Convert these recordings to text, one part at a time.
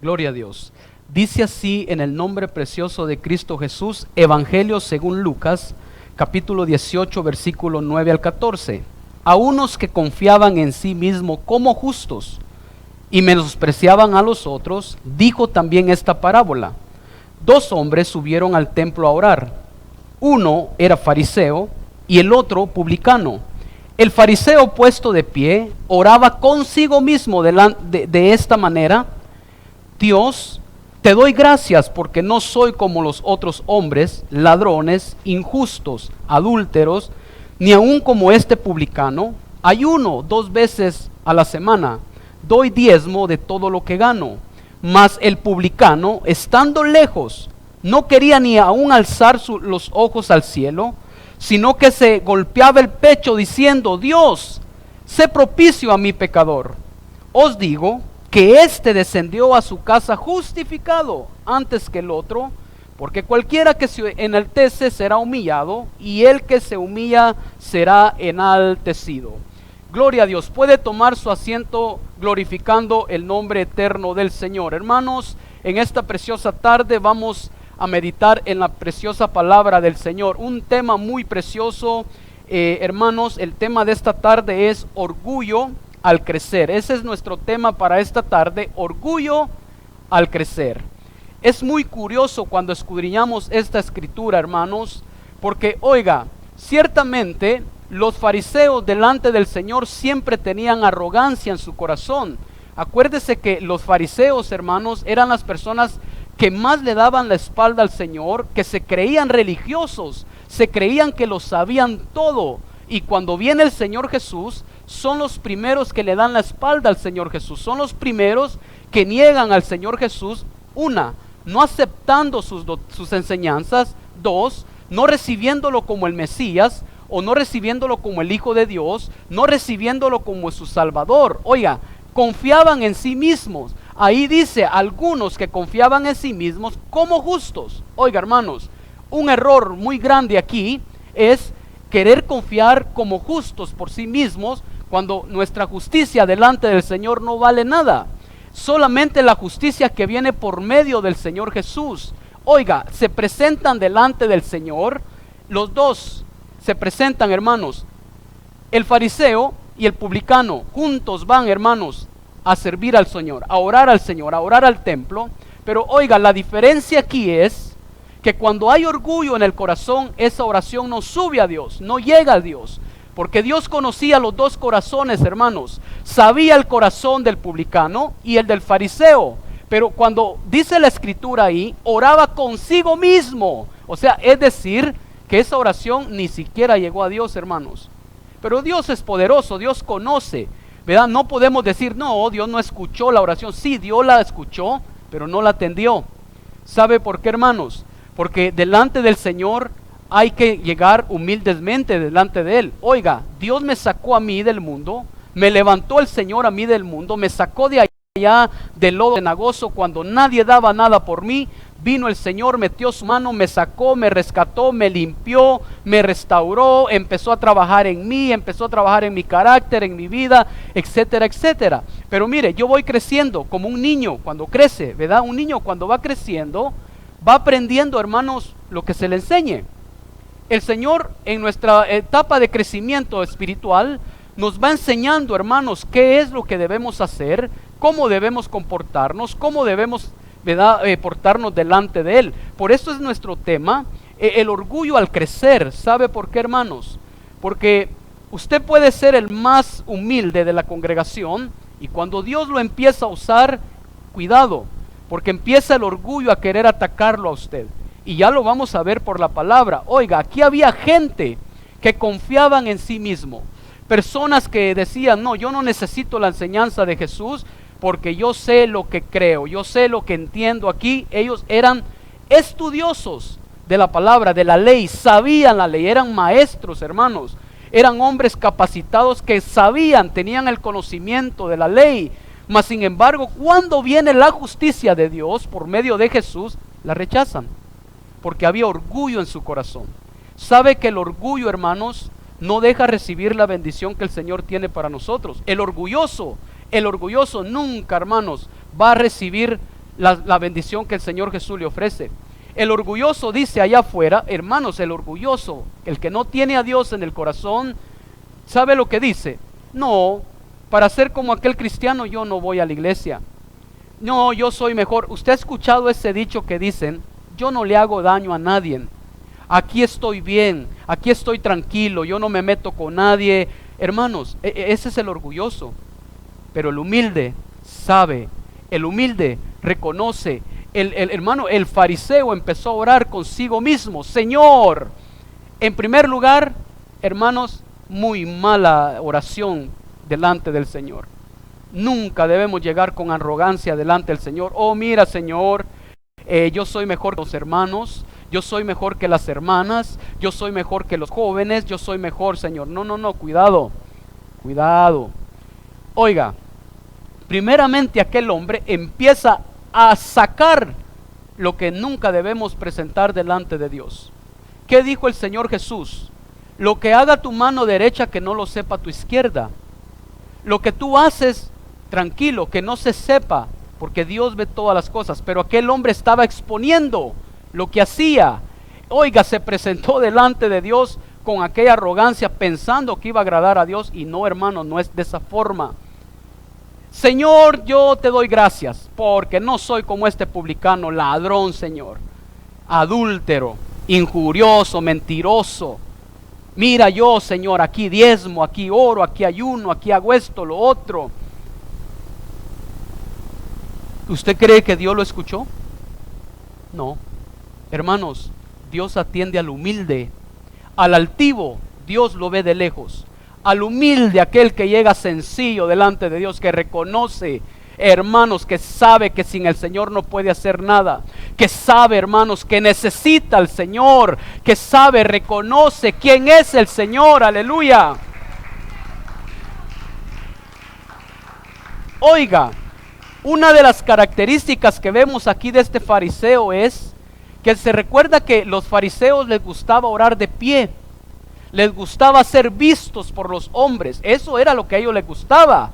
Gloria a Dios. Dice así en el nombre precioso de Cristo Jesús, Evangelio según Lucas, capítulo 18, versículo 9 al 14. A unos que confiaban en sí mismos como justos y menospreciaban a los otros, dijo también esta parábola. Dos hombres subieron al templo a orar. Uno era fariseo y el otro publicano. El fariseo, puesto de pie, oraba consigo mismo de esta manera: Dios, te doy gracias porque no soy como los otros hombres, ladrones, injustos, adúlteros, ni aun como este publicano. Ayuno 2 veces a la semana, doy diezmo de todo lo que gano. Mas el publicano, estando lejos, no quería ni aun alzar los ojos al cielo, sino que se golpeaba el pecho diciendo: Dios, sé propicio a mi pecador. Os digo que éste descendió a su casa justificado antes que el otro, porque cualquiera que se enaltece será humillado, y el que se humilla será enaltecido. Gloria a Dios. Puede tomar su asiento glorificando el nombre eterno del Señor. Hermanos, en esta preciosa tarde vamos a meditar en la preciosa palabra del Señor. Un tema muy precioso, hermanos. El tema de esta tarde es orgullo al crecer. Ese es nuestro tema para esta tarde, orgullo al crecer. Es muy curioso cuando escudriñamos esta escritura, hermanos, porque oiga, ciertamente los fariseos delante del Señor siempre tenían arrogancia en su corazón. Acuérdese que los fariseos, hermanos, eran las personas que más le daban la espalda al Señor, que se creían religiosos, se creían que lo sabían todo. Y cuando viene el Señor Jesús, son los primeros que le dan la espalda al Señor Jesús. Son los primeros que niegan al Señor Jesús. Una, no aceptando sus enseñanzas. Dos, no recibiéndolo como el Mesías, o no recibiéndolo como el Hijo de Dios, no recibiéndolo como su Salvador. Oiga, confiaban en sí mismos. Ahí dice, algunos que confiaban en sí mismos como justos. Oiga, hermanos, un error muy grande aquí es querer confiar como justos por sí mismos, cuando nuestra justicia delante del Señor no vale nada. Solamente la justicia que viene por medio del Señor Jesús. Oiga, se presentan delante del Señor, los dos se presentan, hermanos, el fariseo y el publicano, juntos van, hermanos, a servir al Señor, a orar al templo. Pero oiga, la diferencia aquí es que cuando hay orgullo en el corazón, esa oración no sube a Dios, no llega a Dios, porque Dios conocía los dos corazones, hermanos. Sabía el corazón del publicano y el del fariseo, pero cuando dice la escritura ahí, oraba consigo mismo, o sea, es decir, que esa oración ni siquiera llegó a Dios, hermanos. Pero Dios es poderoso, Dios conoce, ¿verdad? No podemos decir, no, Dios no escuchó la oración. Sí, Dios la escuchó, pero no la atendió. ¿Sabe por qué, hermanos? Porque delante del Señor hay que llegar humildemente delante de Él. Oiga, Dios me sacó a mí del mundo, me levantó el Señor a mí del mundo, me sacó de allá del lodo cenagoso cuando nadie daba nada por mí. Vino el Señor, metió su mano, me sacó, me rescató, me limpió, me restauró, empezó a trabajar en mí, empezó a trabajar en mi carácter, en mi vida, etcétera, etcétera. Pero mire, yo voy creciendo como un niño cuando crece, ¿verdad? Un niño cuando va creciendo, va aprendiendo, hermanos, lo que se le enseñe. El Señor en nuestra etapa de crecimiento espiritual nos va enseñando, hermanos, qué es lo que debemos hacer, cómo debemos comportarnos, cómo debemos portarnos delante de Él. Por eso es nuestro tema, el orgullo al crecer. ¿Sabe por qué, hermanos? Porque usted puede ser el más humilde de la congregación, y cuando Dios lo empieza a usar, cuidado, porque empieza el orgullo a querer atacarlo a usted. Y ya lo vamos a ver por la palabra. Oiga, aquí había gente que confiaban en sí mismo. Personas que decían, no, yo no necesito la enseñanza de Jesús, porque yo sé lo que creo, yo sé lo que entiendo aquí. Ellos eran estudiosos de la palabra, de la ley, sabían la ley, eran maestros, hermanos. Eran hombres capacitados que sabían, tenían el conocimiento de la ley. Mas sin embargo, cuando viene la justicia de Dios por medio de Jesús, la rechazan, porque había orgullo en su corazón. ¿Sabe que el orgullo, hermanos, no deja recibir la bendición que el Señor tiene para nosotros? El orgulloso nunca, hermanos, va a recibir la bendición que el Señor Jesús le ofrece. El orgulloso dice allá afuera, hermanos, el orgulloso, el que no tiene a Dios en el corazón, ¿sabe lo que dice? No, para ser como aquel cristiano yo no voy a la iglesia. No, yo soy mejor. Usted ha escuchado ese dicho que dicen, yo no le hago daño a nadie. Aquí estoy bien, aquí estoy tranquilo, yo no me meto con nadie. Hermanos, ese es el orgulloso. Pero el humilde sabe, el humilde reconoce. Hermano, el fariseo empezó a orar consigo mismo. Señor, en primer lugar, hermanos, muy mala oración delante del Señor. Nunca debemos llegar con arrogancia delante del Señor. Oh, mira, Señor, yo soy mejor que los hermanos, yo soy mejor que las hermanas, yo soy mejor que los jóvenes, yo soy mejor, Señor. No, cuidado, cuidado. Oiga, primeramente aquel hombre empieza a sacar lo que nunca debemos presentar delante de Dios. ¿Qué dijo el Señor Jesús? Lo que haga tu mano derecha, que no lo sepa tu izquierda. Lo que tú haces, tranquilo, que no se sepa, porque Dios ve todas las cosas. Pero aquel hombre estaba exponiendo lo que hacía. Oiga, se presentó delante de Dios con aquella arrogancia, pensando que iba a agradar a Dios, y no, hermano, no es de esa forma. Señor, yo te doy gracias, porque no soy como este publicano, ladrón, Señor, adúltero, injurioso, mentiroso. Mira yo, Señor, aquí diezmo, aquí oro, aquí ayuno, aquí hago esto, lo otro. ¿Usted cree que Dios lo escuchó? No. Hermanos, Dios atiende al humilde. Al altivo, Dios lo ve de lejos. Al humilde, aquel que llega sencillo delante de Dios, que reconoce, hermanos, que sabe que sin el Señor no puede hacer nada, que sabe, hermanos, que necesita al Señor, que sabe, reconoce quién es el Señor, aleluya. Oiga, una de las características que vemos aquí de este fariseo es que se recuerda que los fariseos les gustaba orar de pie. Les gustaba ser vistos por los hombres. Eso era lo que a ellos les gustaba.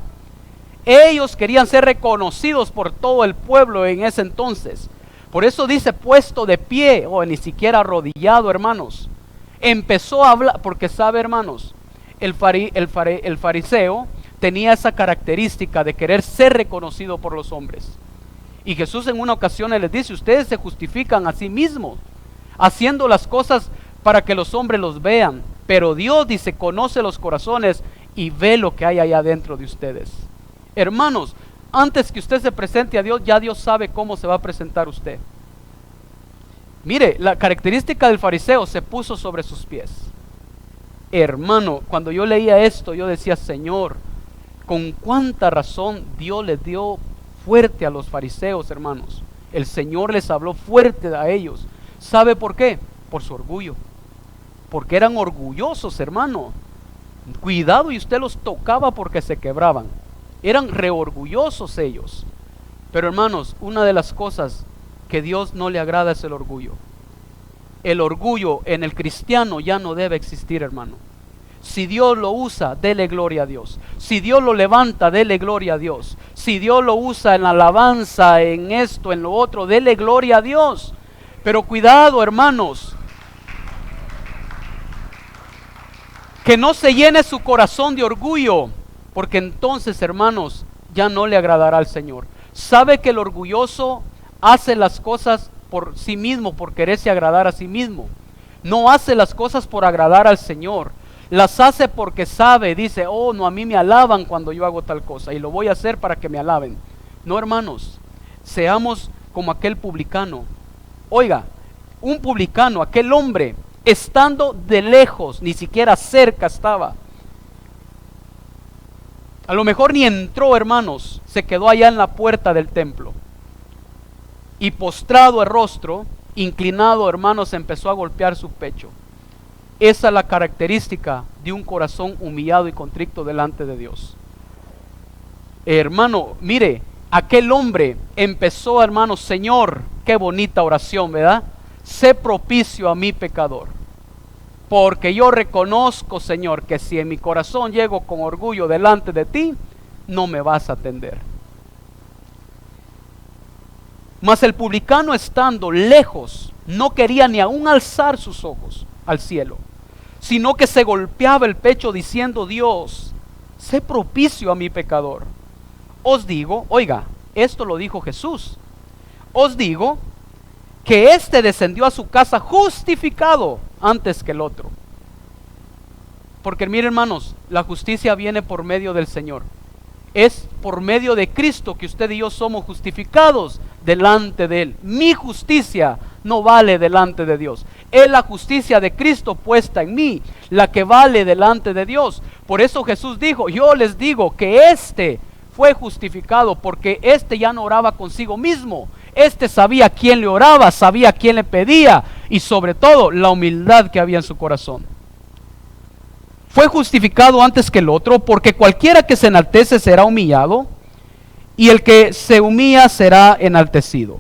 Ellos querían ser reconocidos por todo el pueblo en ese entonces. Por eso dice puesto de pie, o ni siquiera arrodillado, hermanos. Empezó a hablar, porque sabe, hermanos, el fariseo tenía esa característica de querer ser reconocido por los hombres. Y Jesús en una ocasión les dice, ustedes se justifican a sí mismos, haciendo las cosas para que los hombres los vean. Pero Dios, dice, conoce los corazones y ve lo que hay allá dentro de ustedes. Hermanos, antes que usted se presente a Dios, ya Dios sabe cómo se va a presentar usted. Mire, la característica del fariseo, se puso sobre sus pies. Hermano, cuando yo leía esto, yo decía, Señor, con cuánta razón Dios les dio fuerte a los fariseos, hermanos. El Señor les habló fuerte a ellos. ¿Sabe por qué? Por su orgullo. Porque eran orgullosos, hermano. Cuidado, y usted los tocaba porque se quebraban. Eran reorgullosos ellos. Pero, hermanos, una de las cosas que Dios no le agrada es el orgullo. El orgullo en el cristiano ya no debe existir, hermano. Si Dios lo usa, dele gloria a Dios. Si Dios lo levanta, dele gloria a Dios. Si Dios lo usa en la alabanza, en esto, en lo otro, dele gloria a Dios. Pero cuidado, hermanos, que no se llene su corazón de orgullo, porque entonces, hermanos, ya no le agradará al Señor. ¿Sabe que el orgulloso hace las cosas por sí mismo, por quererse agradar a sí mismo? No hace las cosas por agradar al Señor. Las hace porque sabe, dice, oh, no, a mí me alaban cuando yo hago tal cosa y lo voy a hacer para que me alaben. No, hermanos, seamos como aquel publicano. Oiga, un publicano, aquel hombre, estando de lejos, ni siquiera cerca estaba. A lo mejor ni entró, hermanos, se quedó allá en la puerta del templo. Y postrado el rostro, inclinado, hermanos, empezó a golpear su pecho. Esa es la característica de un corazón humillado y contrito delante de Dios. Hermano, mire, aquel hombre empezó, hermano, Señor, qué bonita oración, ¿verdad? Sé propicio a mi pecador. Porque yo reconozco, Señor, que si en mi corazón llego con orgullo delante de ti, no me vas a atender. Mas el publicano, estando lejos, no quería ni aún alzar sus ojos al cielo, sino que se golpeaba el pecho diciendo: Dios, sé propicio a mi pecador. Os digo, oiga, esto lo dijo Jesús, os digo que éste descendió a su casa justificado antes que el otro. Porque miren, hermanos, la justicia viene por medio del Señor. Es por medio de Cristo que usted y yo somos justificados delante de Él. Mi justicia no vale delante de Dios. Es la justicia de Cristo puesta en mí, la que vale delante de Dios. Por eso Jesús dijo: yo les digo que este fue justificado, porque este ya no oraba consigo mismo. Este sabía a quién le oraba, sabía a quién le pedía, y sobre todo la humildad que había en su corazón. Fue justificado antes que el otro, porque cualquiera que se enaltece será humillado, y el que se humilla será enaltecido.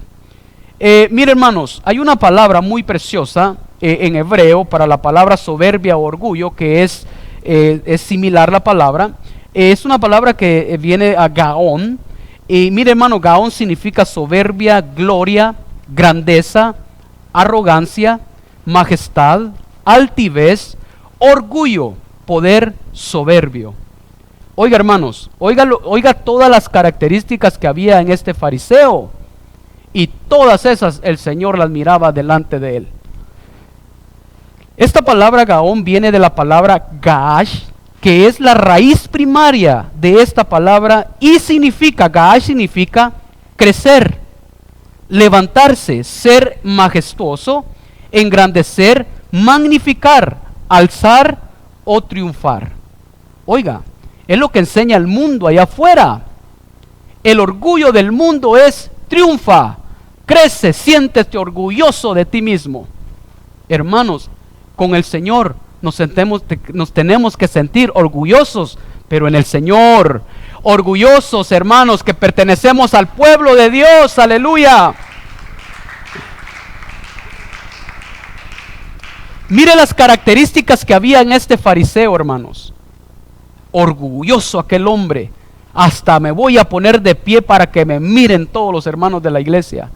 Mire, hermanos, hay una palabra muy preciosa en hebreo para la palabra soberbia o orgullo, que es similar la palabra. Es una palabra que viene a gaón. Y mire, hermano, gaón significa soberbia, gloria, grandeza, arrogancia, majestad, altivez, orgullo, poder soberbio. Oiga, hermanos, oiga todas las características que había en este fariseo, y todas esas el Señor las miraba delante de él. Esta palabra gaón viene de la palabra gaash, que es la raíz primaria de esta palabra, y significa, gaash significa crecer, levantarse, ser majestuoso, engrandecer, magnificar, alzar o triunfar. Oiga, es lo que enseña el mundo allá afuera. El orgullo del mundo es: triunfa, crece, siéntete orgulloso de ti mismo. Hermanos, con el Señor nos tenemos que sentir orgullosos, pero en el Señor. Orgullosos, hermanos, que pertenecemos al pueblo de Dios. Aleluya. Mire las características que había en este fariseo, hermanos. Orgulloso aquel hombre. Hasta me voy a poner de pie para que me miren todos los hermanos de la iglesia.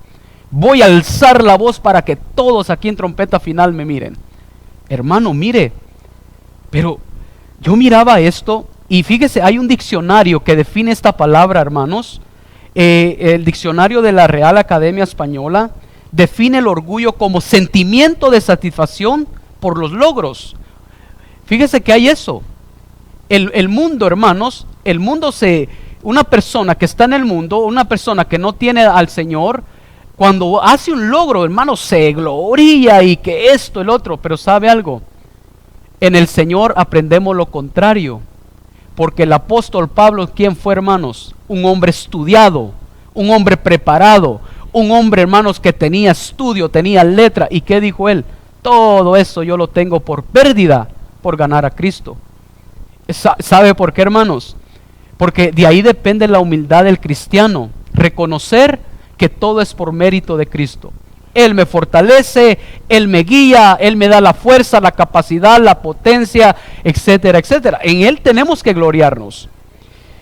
Voy a alzar la voz para que todos aquí en trompeta final me miren. Hermano, mire, pero yo miraba esto y fíjese, hay un diccionario que define esta palabra, hermanos. El diccionario de la Real Academia Española define el orgullo como sentimiento de satisfacción por los logros. Fíjese que hay eso. El mundo, hermanos, una persona que está en el mundo, una persona que no tiene al Señor, cuando hace un logro, hermanos, se gloria y que esto, el otro. Pero ¿sabe algo? En el Señor aprendemos lo contrario. Porque el apóstol Pablo, ¿quién fue, hermanos? Un hombre estudiado, un hombre preparado, un hombre, hermanos, que tenía estudio, tenía letra. ¿Y qué dijo él? Todo eso yo lo tengo por pérdida, por ganar a Cristo. ¿Sabe por qué, hermanos? Porque de ahí depende la humildad del cristiano. Reconocer que todo es por mérito de Cristo. Él me fortalece, Él me guía, Él me da la fuerza, la capacidad, la potencia, etcétera, etcétera. En Él tenemos que gloriarnos.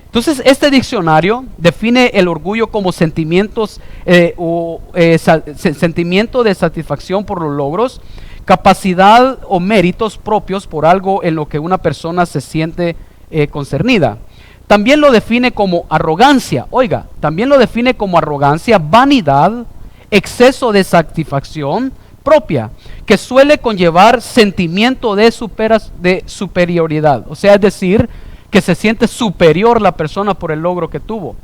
Entonces, este diccionario define el orgullo como sentimiento de satisfacción por los logros, capacidad o méritos propios por algo en lo que una persona se siente concernida. También lo define como arrogancia. Oiga, también lo define como arrogancia, vanidad, exceso de satisfacción propia, que suele conllevar sentimiento de superioridad. O sea, es decir, que se siente superior la persona por el logro que tuvo.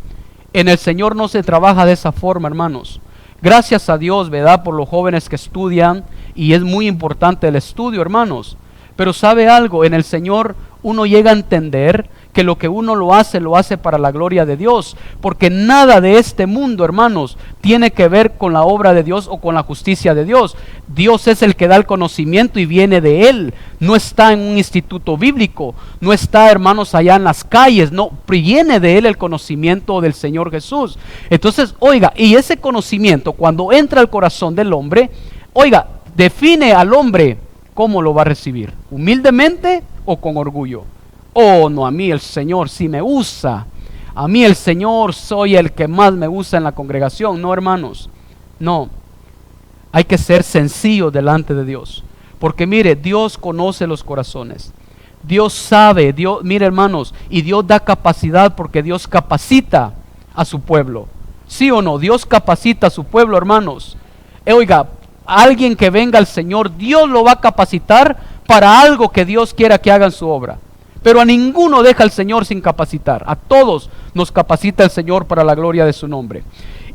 En el Señor no se trabaja de esa forma, hermanos. Gracias a Dios, ¿verdad?, por los jóvenes que estudian, y es muy importante el estudio, hermanos. Pero ¿sabe algo? En el Señor uno llega a entender que lo que uno lo hace para la gloria de Dios, porque nada de este mundo, hermanos, tiene que ver con la obra de Dios o con la justicia de Dios. Dios es el que da el conocimiento y viene de Él. No está en un instituto bíblico, no está, hermanos, allá en las calles, no, viene de Él el conocimiento del Señor Jesús. Entonces, oiga, y ese conocimiento cuando entra al corazón del hombre, oiga, define al hombre cómo lo va a recibir, humildemente o con orgullo. Oh, no, a mí el Señor sí me usa. A mí el Señor soy el que más me usa en la congregación. No, hermanos. No, hay que ser sencillo delante de Dios. Porque mire, Dios conoce los corazones. Dios sabe, Dios, mire hermanos, y Dios da capacidad porque Dios capacita a su pueblo. ¿Sí o no? Dios capacita a su pueblo, hermanos. Oiga, alguien que venga al Señor, Dios lo va a capacitar para algo que Dios quiera que haga en su obra. Pero a ninguno deja el Señor sin capacitar. A todos nos capacita el Señor para la gloria de su nombre.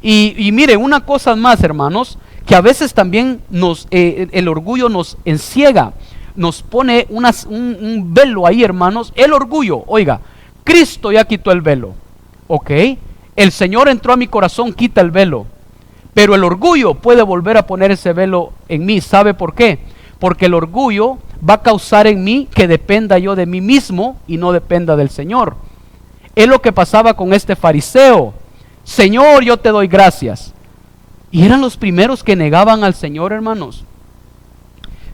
Y mire, una cosa más, hermanos, que a veces también el orgullo nos enciega, nos pone un velo ahí, hermanos. El orgullo, oiga, Cristo ya quitó el velo, ¿ok? El Señor entró a mi corazón, quita el velo. Pero el orgullo puede volver a poner ese velo en mí. ¿Sabe por qué? Porque el orgullo va a causar en mí que dependa yo de mí mismo y no dependa del Señor. Es lo que pasaba con este fariseo. Señor, yo te doy gracias. Y eran los primeros que negaban al Señor, hermanos.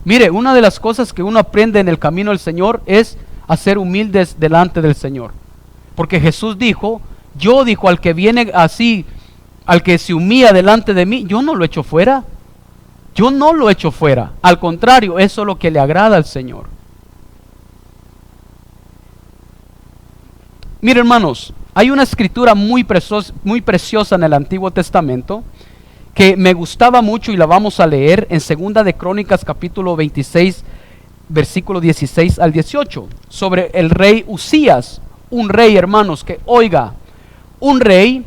Mire, una de las cosas que uno aprende en el camino del Señor es a ser humildes delante del Señor. Porque Jesús dijo, dijo, al que viene así, al que se humilla delante de mí, yo no lo echo fuera. Yo no lo echo fuera. Al contrario, eso es lo que le agrada al Señor. Mire, hermanos, hay una escritura muy preciosa en el Antiguo Testamento que me gustaba mucho y la vamos a leer en 2 de Crónicas capítulo 26, versículo 16 al 18, sobre el rey Usías, un rey, hermanos, que oiga, un rey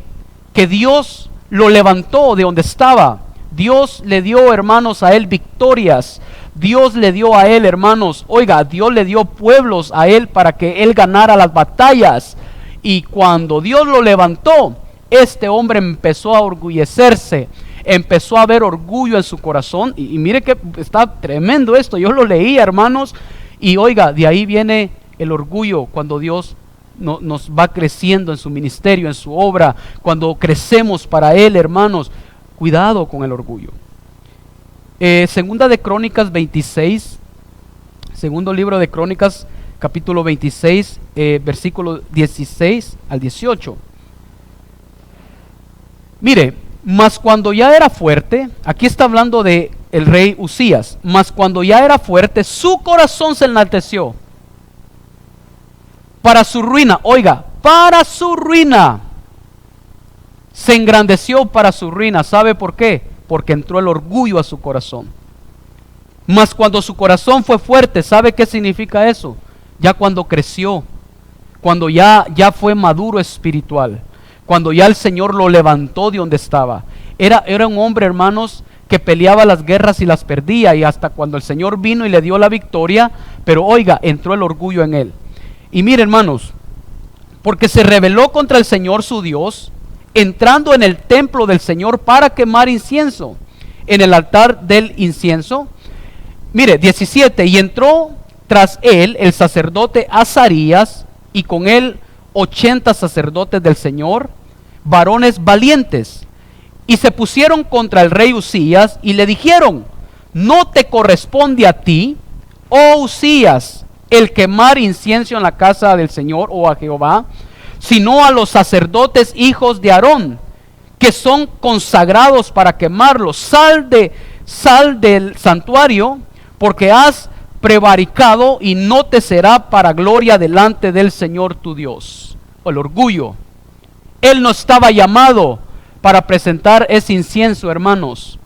que Dios lo levantó de donde estaba. Dios le dio, hermanos, a él victorias. Dios le dio a él, hermanos, oiga, Dios le dio pueblos a él para que él ganara las batallas. Y cuando Dios lo levantó, este hombre empezó a orgullecerse, empezó a ver orgullo en su corazón. Y mire que está tremendo esto, yo lo leí, hermanos, y oiga, de ahí viene el orgullo cuando Dios nos va creciendo en su ministerio, en su obra, cuando crecemos para Él, hermanos. Cuidado con el orgullo. Segunda de Crónicas 26, segundo libro de Crónicas, capítulo 26, versículo 16 al 18. Mire, mas cuando ya era fuerte, aquí está hablando de el rey Usías, mas cuando ya era fuerte, su corazón se enalteció para su ruina. Oiga, para su ruina. Se engrandeció para su ruina. ¿Sabe por qué? Porque entró el orgullo a su corazón. Mas cuando su corazón fue fuerte, ¿sabe qué significa eso? Ya cuando creció, cuando ya fue maduro espiritual, cuando ya el Señor lo levantó de donde estaba. Era un hombre, hermanos, que peleaba las guerras y las perdía, y hasta cuando el Señor vino y le dio la victoria, pero oiga, entró el orgullo en él. Y mire, hermanos, porque se rebeló contra el Señor su Dios, entrando en el templo del Señor para quemar incienso en el altar del incienso. Mire, 17, y entró tras él el sacerdote Azarías, y con él 80 sacerdotes del Señor, varones valientes, y se pusieron contra el rey Usías y le dijeron: no te corresponde a ti, oh Usías, el quemar incienso en la casa del Señor o a Jehová, sino a los sacerdotes hijos de Aarón, que son consagrados para quemarlos. Sal del santuario, porque has prevaricado, y no te será para gloria delante del Señor tu Dios. El orgullo. Él no estaba llamado para presentar ese incienso, hermanos,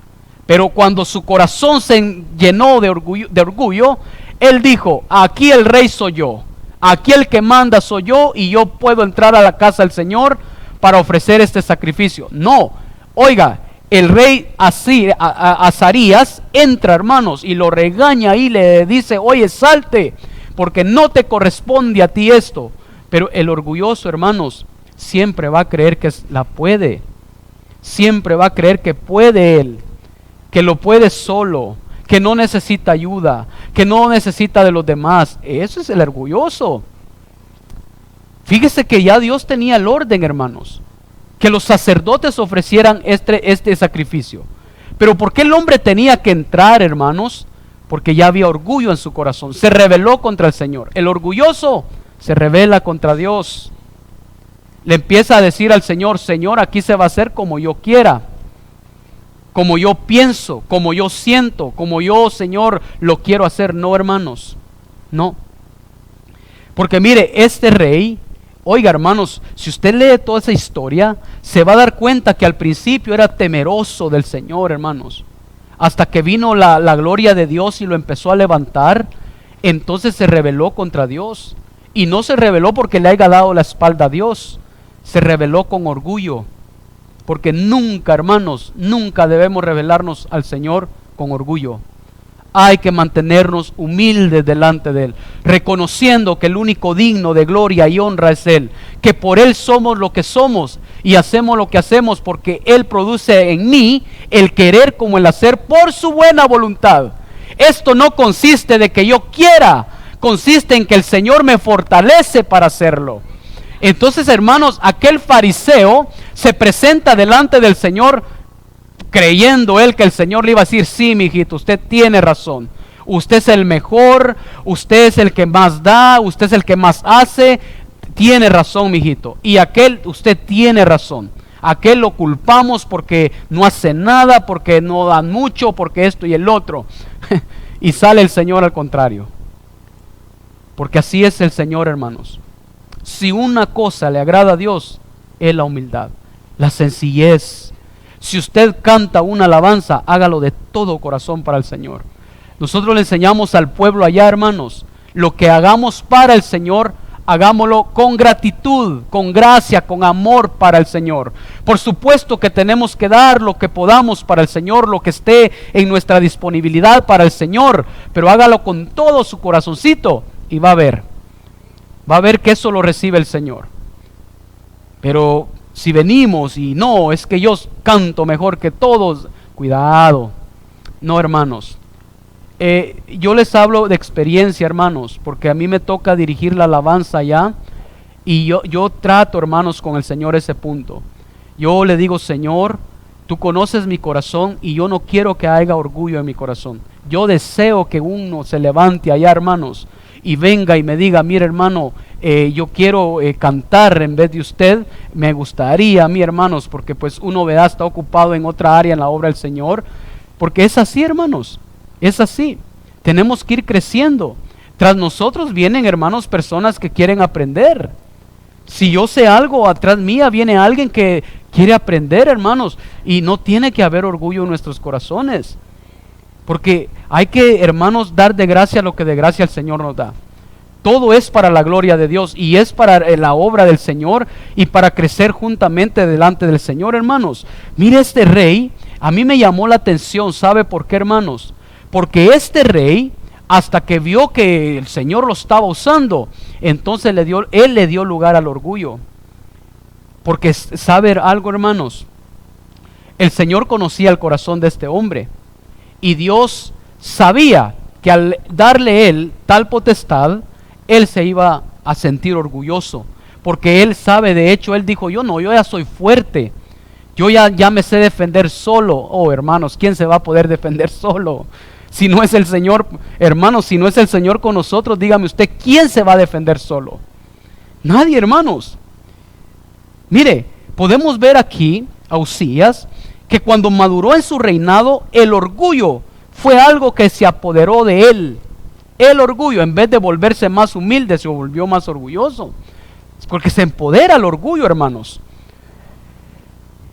pero cuando su corazón se llenó de orgullo, él dijo: aquí el rey soy yo, aquí el que manda soy yo, y yo puedo entrar a la casa del Señor para ofrecer este sacrificio. No, oiga, el rey Azarías entra, hermanos, y lo regaña y le dice: oye, salte, porque no te corresponde a ti esto. Pero el orgulloso, hermanos, siempre va a creer que la puede, siempre va a creer que puede él, que lo puede solo, que no necesita ayuda, que no necesita de los demás. Eso es el orgulloso. Fíjese que ya Dios tenía el orden, hermanos, que los sacerdotes ofrecieran este sacrificio. Pero ¿por qué el hombre tenía que entrar, hermanos? Porque ya había orgullo en su corazón. Se rebeló contra el Señor. El orgulloso se rebela contra Dios. Le empieza a decir al Señor: Señor, aquí se va a hacer como yo quiera. como yo pienso, como yo siento, como yo, Señor, lo quiero hacer. No, hermanos, no. Porque mire, este rey, oiga, hermanos, si usted lee toda esa historia, se va a dar cuenta que al principio era temeroso del Señor, hermanos. Hasta que vino la gloria de Dios y lo empezó a levantar, entonces se rebeló contra Dios. Y no se rebeló porque le haya dado la espalda a Dios, se rebeló con orgullo. Porque nunca, hermanos, nunca debemos rebelarnos al Señor con orgullo. Hay que mantenernos humildes delante de Él, reconociendo que el único digno de gloria y honra es Él, que por Él somos lo que somos y hacemos lo que hacemos, porque Él produce en mí el querer como el hacer por su buena voluntad. Esto no consiste de que yo quiera, consiste en que el Señor me fortalece para hacerlo. Entonces, hermanos, aquel fariseo se presenta delante del Señor creyendo él que el Señor le iba a decir: sí, mijito, usted tiene razón, usted es el mejor, usted es el que más da, usted es el que más hace, tiene razón, mijito. Y aquel, usted tiene razón, aquel lo culpamos porque no hace nada, porque no da mucho, porque esto y el otro. Y sale el Señor al contrario, porque así es el Señor, hermanos. Si una cosa le agrada a Dios, es la humildad, la sencillez. Si usted canta una alabanza, hágalo de todo corazón para el Señor. Nosotros le enseñamos al pueblo allá, hermanos, lo que hagamos para el Señor, hagámoslo con gratitud, con gracia, con amor para el Señor. Por supuesto que tenemos que dar lo que podamos para el Señor, lo que esté en nuestra disponibilidad para el Señor, pero hágalo con todo su corazoncito y va a ver que eso lo recibe el Señor. Pero si venimos y no, es que yo canto mejor que todos, cuidado. No, hermanos. Yo les hablo de experiencia, hermanos, porque a mí me toca dirigir la alabanza allá, y yo trato, hermanos, con el Señor ese punto. Yo le digo: Señor, tú conoces mi corazón y yo no quiero que haya orgullo en mi corazón. Yo deseo que uno se levante allá, hermanos, y venga y me diga: mire, hermano, yo quiero cantar en vez de usted. Me gustaría a mí, hermanos, porque pues uno, ¿verdad?, está ocupado en otra área en la obra del Señor. Porque es así, hermanos, es así. Tenemos que ir creciendo. Tras nosotros vienen, hermanos, personas que quieren aprender. Si yo sé algo, atrás mía viene alguien que quiere aprender, hermanos, y no tiene que haber orgullo en nuestros corazones. Porque hay que, hermanos, dar de gracia lo que de gracia el Señor nos da. Todo es para la gloria de Dios y es para la obra del Señor y para crecer juntamente delante del Señor, hermanos. Mire, este rey, a mí me llamó la atención. ¿Sabe por qué, hermanos? Porque este rey, hasta que vio que el Señor lo estaba usando, entonces él le dio lugar al orgullo. Porque, ¿sabe algo, hermanos? El Señor conocía el corazón de este hombre. Y Dios sabía que al darle él tal potestad, él se iba a sentir orgulloso. Porque él sabe, de hecho, él dijo: yo ya soy fuerte. Yo ya me sé defender solo. Oh, hermanos, ¿quién se va a poder defender solo? Si no es el Señor, hermanos, si no es el Señor con nosotros, dígame usted, ¿quién se va a defender solo? Nadie, hermanos. Mire, podemos ver aquí a Usías, que cuando maduró en su reinado, el orgullo fue algo que se apoderó de él. El orgullo, en vez de volverse más humilde, se volvió más orgulloso. Porque se empodera el orgullo, hermanos.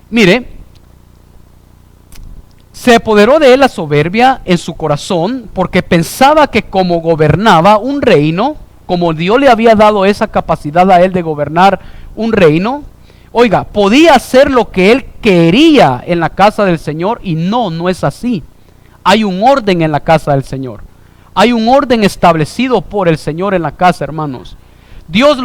Mire, se apoderó de él la soberbia en su corazón, porque pensaba que como gobernaba un reino, como Dios le había dado esa capacidad a él de gobernar un reino, oiga, podía hacer lo que él quería en la casa del Señor. Y no es así. Hay un orden en la casa del Señor. Hay un orden establecido por el Señor en la casa, hermanos. Dios,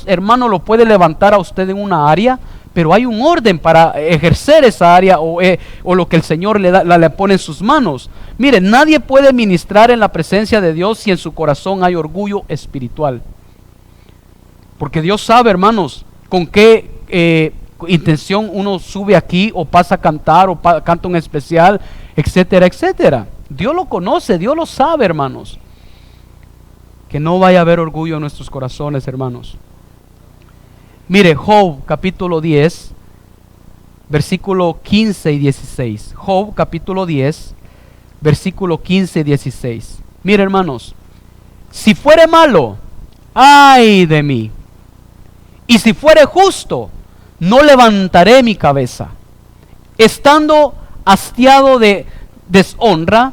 hermano, lo puede levantar a usted en una área, pero hay un orden para ejercer esa área o lo que el Señor le pone en sus manos. Mire, nadie puede ministrar en la presencia de Dios si en su corazón hay orgullo espiritual. Porque Dios sabe, hermanos, con qué intención uno sube aquí o pasa a cantar o canta un especial, etcétera, etcétera. Dios lo conoce, Dios lo sabe, hermanos. Que no vaya a haber orgullo en nuestros corazones, hermanos. Mire, Job capítulo 10, versículo 15 y 16. Job capítulo 10, versículo 15 y 16. Mire, hermanos, si fuere malo, ay de mí, y si fuere justo, no levantaré mi cabeza. Estando hastiado de deshonra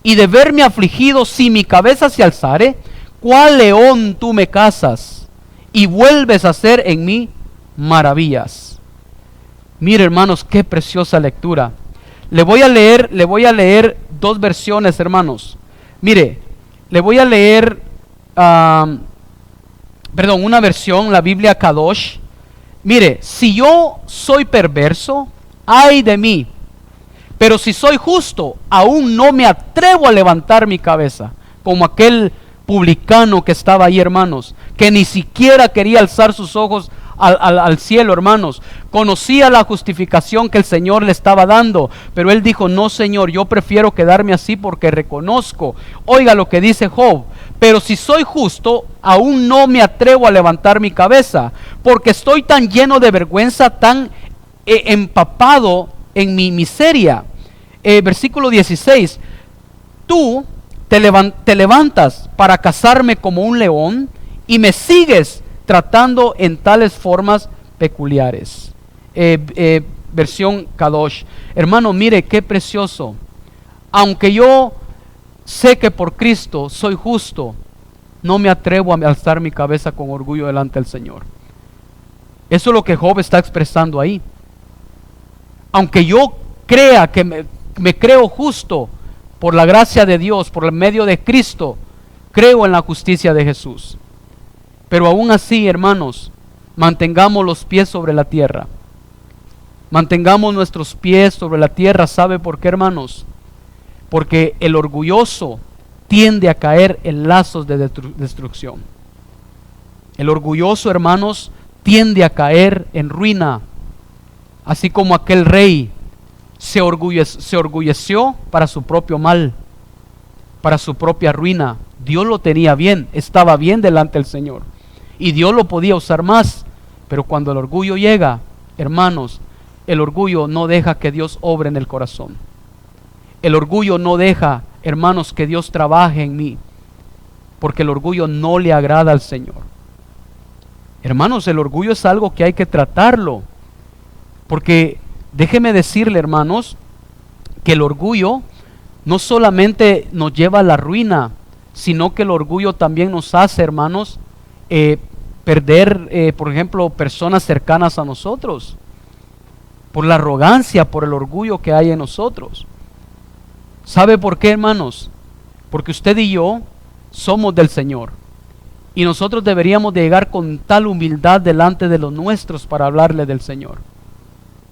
y de verme afligido, si mi cabeza se alzare, ¿cuál león tú me cazas y vuelves a hacer en mí maravillas? Mire, hermanos, qué preciosa lectura. Le voy a leer dos versiones, hermanos. Mire, le voy a leer una versión, la Biblia Kadosh. Mire, si yo soy perverso, ay de mí, pero si soy justo, aún no me atrevo a levantar mi cabeza, como aquel publicano que estaba ahí, hermanos, que ni siquiera quería alzar sus ojos al cielo, hermanos. Conocía la justificación que el Señor le estaba dando, pero él dijo: no, Señor, yo prefiero quedarme así porque reconozco. Oiga lo que dice Job: pero si soy justo, aún no me atrevo a levantar mi cabeza, porque estoy tan lleno de vergüenza, tan empapado en mi miseria. Versículo 16: tú te levantas para cazarme como un león y me sigues tratando en tales formas peculiares. Versión Kadosh. Hermano, mire qué precioso. Aunque yo sé que por Cristo soy justo, no me atrevo a alzar mi cabeza con orgullo delante del Señor. Eso es lo que Job está expresando ahí. Aunque yo crea que me creo justo por la gracia de Dios, por el medio de Cristo, creo en la justicia de Jesús. Pero aún así, hermanos, mantengamos los pies sobre la tierra. Mantengamos nuestros pies sobre la tierra. ¿Sabe por qué, hermanos? Porque el orgulloso tiende a caer en lazos de destrucción. El orgulloso, hermanos, tiende a caer en ruina. Así como aquel rey se orgulleció para su propio mal, para su propia ruina. Dios lo tenía bien, estaba bien delante del Señor, y Dios lo podía usar más. Pero cuando el orgullo llega, hermanos, el orgullo no deja que Dios obre en el corazón. El orgullo no deja, hermanos, que Dios trabaje en mí, porque el orgullo no le agrada al Señor. Hermanos, el orgullo es algo que hay que tratarlo, porque déjeme decirle, hermanos, que el orgullo no solamente nos lleva a la ruina, sino que el orgullo también nos hace, hermanos, perder, por ejemplo, personas cercanas a nosotros, por la arrogancia, por el orgullo que hay en nosotros. ¿Sabe por qué, hermanos? Porque usted y yo somos del Señor, y nosotros deberíamos de llegar con tal humildad delante de los nuestros para hablarle del Señor.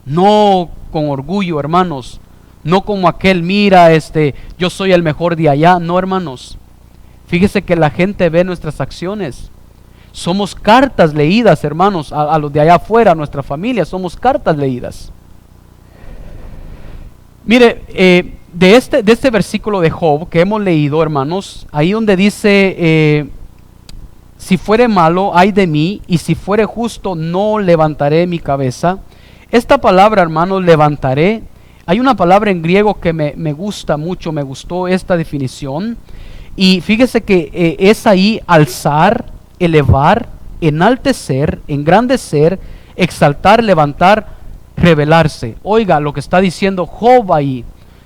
No con orgullo, hermanos, no como aquel: mira, yo soy el mejor de allá. No, hermanos, fíjese que la gente ve nuestras acciones. Somos cartas leídas, hermanos, a los de allá afuera, a nuestra familia, somos cartas leídas. Mire, de este versículo de Job que hemos leído, hermanos, ahí donde dice: si fuere malo, ay de mí, y si fuere justo, no levantaré mi cabeza. Esta palabra, hermanos, levantaré, hay una palabra en griego que me gusta mucho, me gustó esta definición, y fíjese que es ahí alzar, elevar, enaltecer, engrandecer, exaltar, levantar, rebelarse. Oiga lo que está diciendo Job ahí: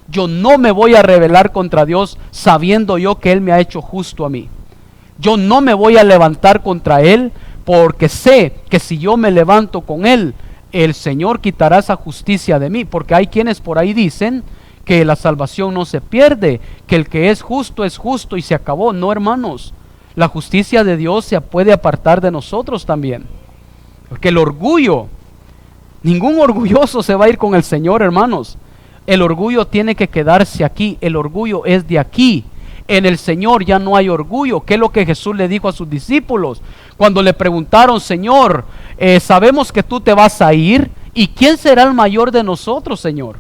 yo no me voy a rebelar contra Dios sabiendo yo que Él me ha hecho justo a mí. Yo no me voy a levantar contra Él porque sé que si yo me levanto con Él, el Señor quitará esa justicia de mí. Porque hay quienes por ahí dicen que la salvación no se pierde, que el que es justo y se acabó. No, hermanos, la justicia de Dios se puede apartar de nosotros también. Porque el orgullo, ningún orgulloso se va a ir con el Señor, hermanos. El orgullo tiene que quedarse aquí. El orgullo es de aquí. En el Señor ya no hay orgullo. ¿Qué es lo que Jesús le dijo a sus discípulos? Cuando le preguntaron: Señor, sabemos que tú te vas a ir, ¿y quién será el mayor de nosotros, Señor?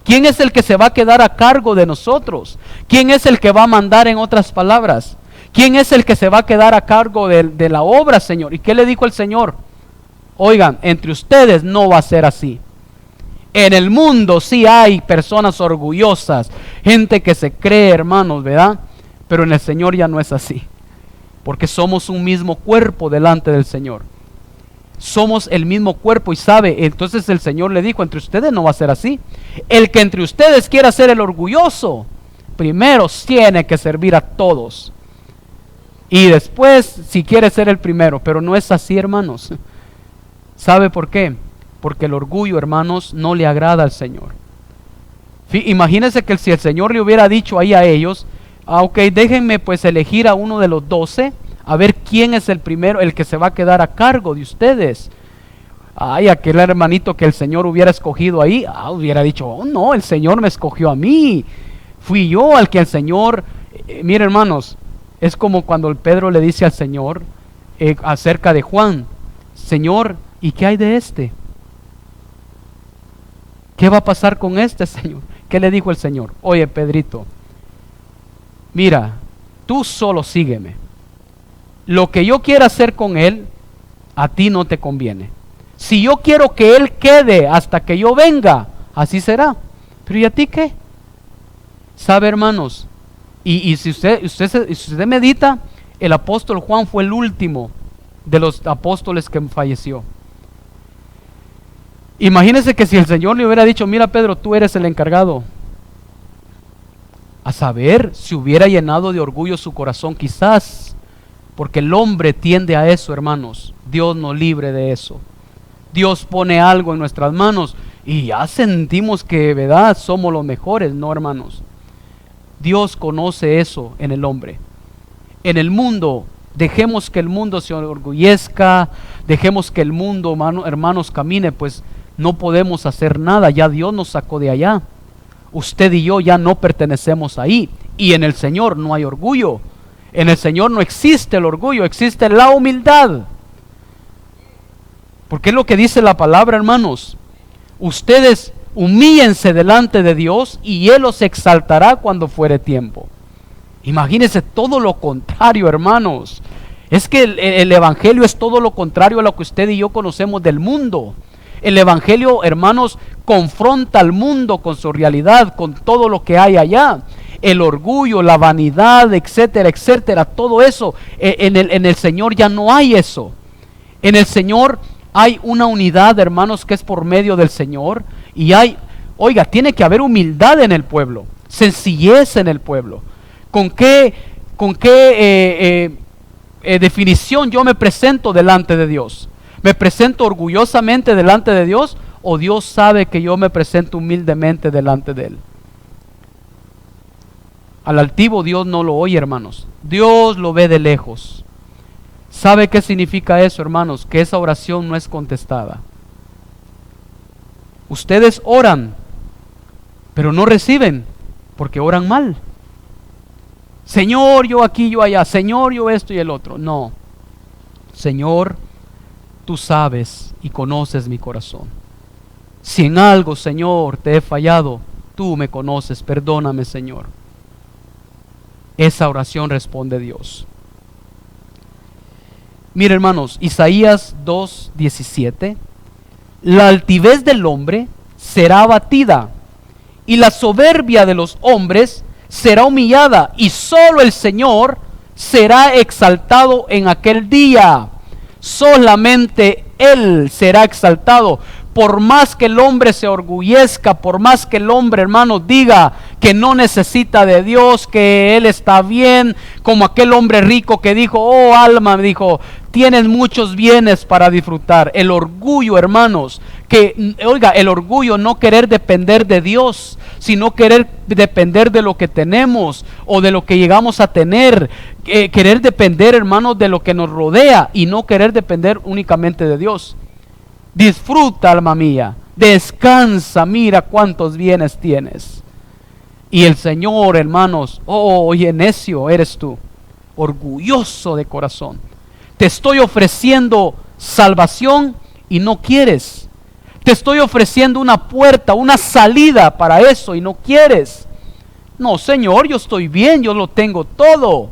¿Quién es el que se va a quedar a cargo de nosotros? ¿Quién es el que va a mandar, en otras palabras? ¿Quién es el que se va a quedar a cargo de la obra, Señor? ¿Y qué le dijo el Señor? Oigan, entre ustedes no va a ser así. En el mundo sí hay personas orgullosas, gente que se cree, hermanos, ¿verdad? Pero en el Señor ya no es así, porque somos un mismo cuerpo delante del Señor. Somos el mismo cuerpo y sabe, entonces el Señor le dijo, entre ustedes no va a ser así. El que entre ustedes quiera ser el orgulloso, primero tiene que servir a todos. Y después, si quiere ser el primero, pero no es así, hermanos. ¿Sabe por qué? Porque el orgullo, hermanos, no le agrada al Señor. Imagínense que si el Señor le hubiera dicho ahí a ellos, ok, déjenme pues elegir a uno de los 12, a ver quién es el primero, el que se va a quedar a cargo de ustedes. Ay, aquel hermanito que el Señor hubiera escogido ahí, hubiera dicho, oh no, el Señor me escogió a mí. Fui yo al que el Señor, mire hermanos, es como cuando el Pedro le dice al Señor acerca de Juan, Señor, ¿y qué hay de este? ¿Qué va a pasar con este, Señor? ¿Qué le dijo el Señor? Oye, Pedrito, mira, tú solo sígueme. Lo que yo quiera hacer con él, a ti no te conviene. Si yo quiero que él quede hasta que yo venga, así será. Pero ¿y a ti qué? ¿Sabe, hermanos? Y si usted medita, el apóstol Juan fue el último de los apóstoles que falleció. Imagínese que si el Señor le hubiera dicho, mira Pedro, tú eres el encargado. A saber, si hubiera llenado de orgullo su corazón quizás, porque el hombre tiende a eso, hermanos. Dios nos libre de eso. Dios pone algo en nuestras manos y ya sentimos que, ¿verdad?, somos los mejores. No, hermanos. Dios conoce eso en el hombre. En el mundo, dejemos que el mundo se orgullezca, dejemos que el mundo, hermanos, camine, pues no podemos hacer nada. Ya Dios nos sacó de allá. Usted y yo ya no pertenecemos ahí. Y en el Señor no hay orgullo. En el Señor no existe el orgullo, existe la humildad. Porque es lo que dice la palabra, hermanos. Ustedes humíllense delante de Dios y Él los exaltará cuando fuere tiempo. Imagínense todo lo contrario, hermanos. Es que el Evangelio es todo lo contrario a lo que usted y yo conocemos del mundo. El Evangelio, hermanos, confronta al mundo con su realidad, con todo lo que hay allá. El orgullo, la vanidad, etcétera, etcétera, todo eso. En el Señor ya no hay eso. En el Señor hay una unidad, hermanos, que es por medio del Señor. Y tiene que haber humildad en el pueblo, sencillez en el pueblo. ¿Con qué definición yo me presento delante de Dios? ¿Me presento orgullosamente delante de Dios o Dios sabe que yo me presento humildemente delante de Él? Al altivo Dios no lo oye, hermanos. Dios lo ve de lejos. ¿Sabe qué significa eso, hermanos? Que esa oración no es contestada. Ustedes oran, pero no reciben porque oran mal. Señor, yo aquí, yo allá. Señor, yo esto y el otro. No. Señor, tú sabes y conoces mi corazón. Si en algo, Señor, te he fallado, tú me conoces. Perdóname, Señor. Esa oración responde Dios. Mire, hermanos, Isaías 2:17. La altivez del hombre será abatida y la soberbia de los hombres será humillada, y solo el Señor será exaltado en aquel día. Solamente Él será exaltado. Por más que el hombre se orgullezca, por más que el hombre, hermano, diga que no necesita de Dios, que Él está bien, como aquel hombre rico que dijo, oh alma, dijo, tienes muchos bienes para disfrutar. El orgullo, hermanos, el orgullo, no querer depender de Dios, sino querer depender de lo que tenemos o de lo que llegamos a tener, querer depender, hermanos, de lo que nos rodea y no querer depender únicamente de Dios. Disfruta, alma mía, descansa, mira cuántos bienes tienes. Y el Señor, hermanos, oye, necio eres tú, orgulloso de corazón. Te estoy ofreciendo salvación y no quieres. Te estoy ofreciendo una puerta, una salida para eso y no quieres. No, Señor, yo estoy bien, yo lo tengo todo.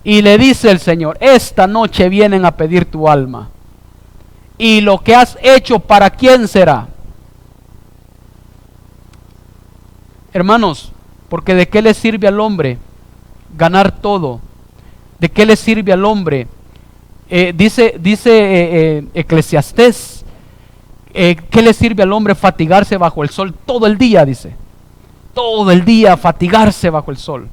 Y le dice el Señor, esta noche vienen a pedir tu alma. Y lo que has hecho, ¿para quién será? Hermanos, porque ¿de qué le sirve al hombre ganar todo? ¿De qué le sirve al hombre? Dice Eclesiastés, ¿qué le sirve al hombre fatigarse bajo el sol todo el día? Dice, todo el día fatigarse bajo el sol.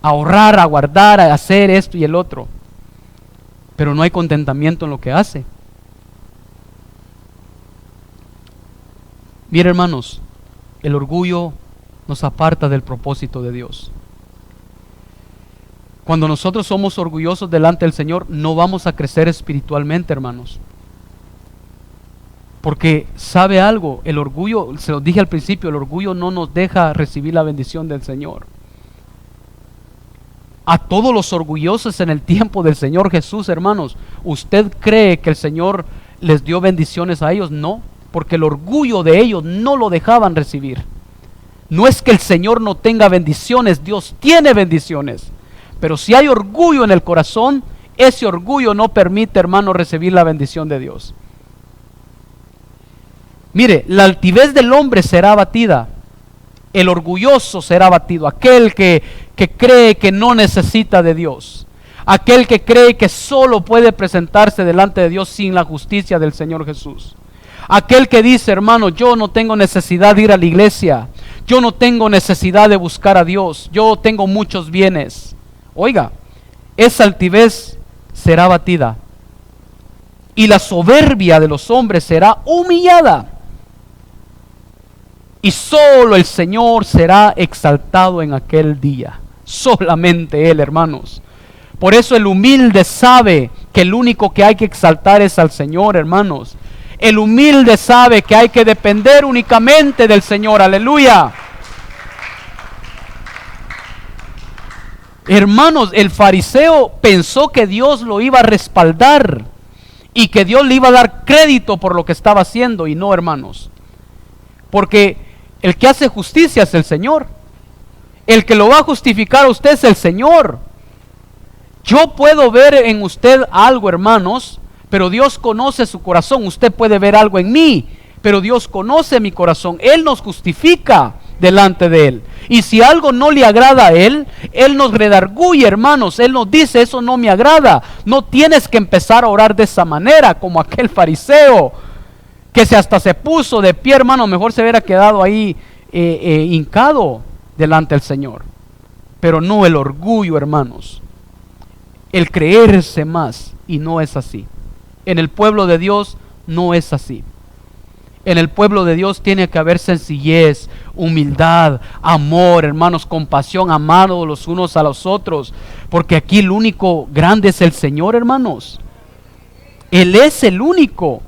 Ahorrar, aguardar, a hacer esto y el otro. Pero no hay contentamiento en lo que hace. Mira, hermanos, el orgullo nos aparta del propósito de Dios. Cuando nosotros somos orgullosos delante del Señor, no vamos a crecer espiritualmente, hermanos. Porque sabe algo, el orgullo, se lo dije al principio, el orgullo no nos deja recibir la bendición del Señor. A todos los orgullosos en el tiempo del Señor Jesús, hermanos, ¿usted cree que el Señor les dio bendiciones a ellos? No, porque el orgullo de ellos no lo dejaban recibir. No es que el Señor no tenga bendiciones, Dios tiene bendiciones. Pero si hay orgullo en el corazón, ese orgullo no permite, hermano, recibir la bendición de Dios. Mire, la altivez del hombre será abatida. El orgulloso será abatido. Aquel que cree que no necesita de Dios. Aquel que cree que solo puede presentarse delante de Dios sin la justicia del Señor Jesús. Aquel que dice, hermano, yo no tengo necesidad de ir a la iglesia. Yo no tengo necesidad de buscar a Dios. Yo tengo muchos bienes. Oiga, esa altivez será abatida. Y la soberbia de los hombres será humillada. Y solo el Señor será exaltado en aquel día. Solamente Él, hermanos. Por eso el humilde sabe que el único que hay que exaltar es al Señor, hermanos. El humilde sabe que hay que depender únicamente del Señor. Aleluya. Hermanos, el fariseo pensó que Dios lo iba a respaldar y que Dios le iba a dar crédito por lo que estaba haciendo. Y no, hermanos. Porque el que hace justicia es el Señor. El que lo va a justificar a usted es el Señor. Yo puedo ver en usted algo, hermanos, pero Dios conoce su corazón. Usted puede ver algo en mí, pero Dios conoce mi corazón. Él nos justifica delante de Él. Y si algo no le agrada a Él, Él nos redarguye, hermanos. Él nos dice, eso no me agrada. No tienes que empezar a orar de esa manera, como aquel fariseo que hasta se puso de pie, hermano. Mejor se hubiera quedado ahí hincado delante del Señor. Pero no el orgullo, hermanos. El creerse más, y no es así. En el pueblo de Dios no es así. En el pueblo de Dios tiene que haber sencillez, humildad, amor, hermanos, compasión, amados los unos a los otros. Porque aquí el único grande es el Señor, hermanos. Él es el único.